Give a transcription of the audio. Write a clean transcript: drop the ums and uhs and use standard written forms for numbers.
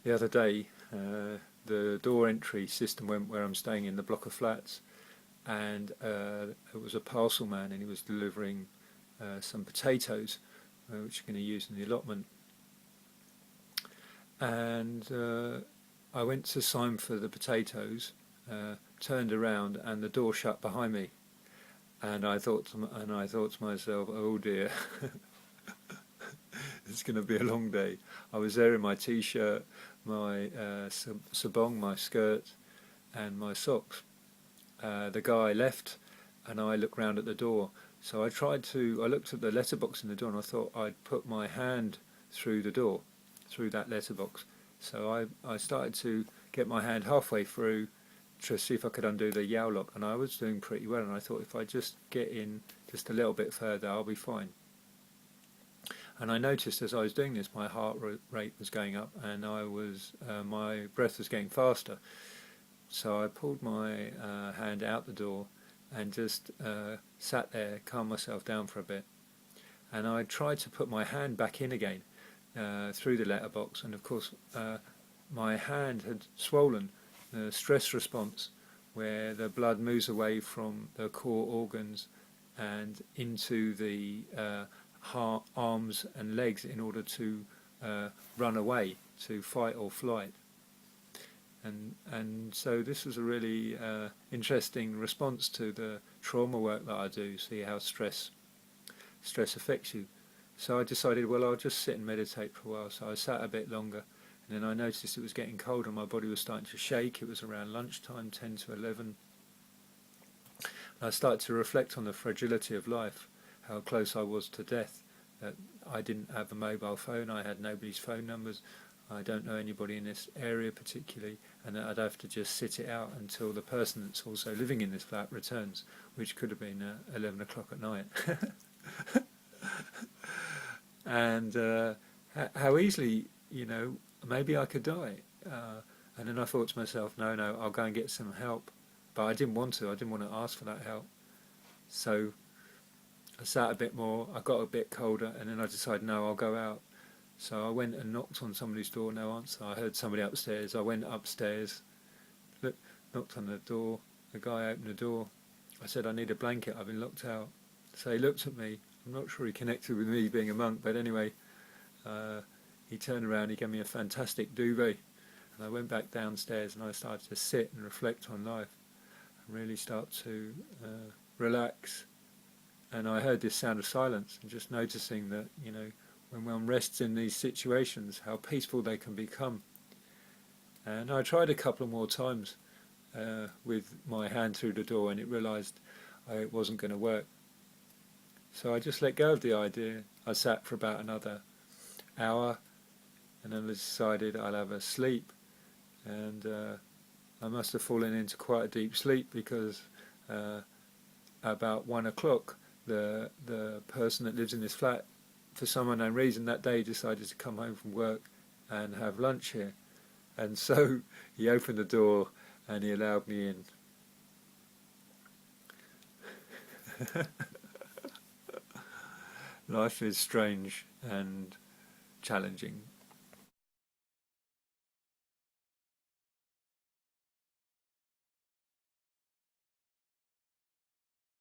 the other day, the door entry system went where I'm staying in the block of flats, and it was a parcel man, and he was delivering some potatoes, which you're going to use in the allotment. And I went to sign for the potatoes, turned around, and the door shut behind me. And I thought to myself, oh dear, it's going to be a long day. I was there in my t-shirt, my sabong, my skirt, and my socks. The guy left, and I looked round at the door. So I looked at the letterbox in the door, and I thought I'd put my hand through the door, through that letterbox. So I started to get my hand halfway through to see if I could undo the yow lock, and I was doing pretty well, and I thought if I just get in just a little bit further, I'll be fine. And I noticed as I was doing this, my heart rate was going up, and my breath was getting faster. So I pulled my hand out the door and just sat there, calmed myself down for a bit. And I tried to put my hand back in again through the letterbox, and of course my hand had swollen. The stress response, where the blood moves away from the core organs and into the heart, arms and legs in order to run away, to fight or flight. And so this was a really interesting response to the trauma work that I do, see how stress affects you. So I decided, well, I'll just sit and meditate for a while. So I sat a bit longer, and then I noticed it was getting colder and my body was starting to shake. It was around lunchtime, 10 to 11. And I started to reflect on the fragility of life, how close I was to death, that I didn't have a mobile phone, I had nobody's phone numbers, I don't know anybody in this area particularly, and that I'd have to just sit it out until the person that's also living in this flat returns, which could have been 11 o'clock at night. And how easily, maybe I could die. And then I thought to myself, no, I'll go and get some help. But I didn't want to ask for that help. So I sat a bit more, I got a bit colder, and then I decided, no, I'll go out. So I went and knocked on somebody's door, no answer. I heard somebody upstairs. I went upstairs, knocked on the door. The guy opened the door. I said, I need a blanket, I've been locked out. So he looked at me. I'm not sure he connected with me being a monk, but anyway, he turned around, he gave me a fantastic duvet, and I went back downstairs and I started to sit and reflect on life and really start to relax. And I heard this sound of silence, and just noticing that, when one rests in these situations, how peaceful they can become. And I tried a couple more times with my hand through the door, and it realised it wasn't going to work. So I just let go of the idea. I sat for about another hour, and then I decided I'll have a sleep. And I must have fallen into quite a deep sleep, because about 1 o'clock, the person that lives in this flat, for some unknown reason, that day decided to come home from work and have lunch here. And so he opened the door and he allowed me in. Life is strange and challenging.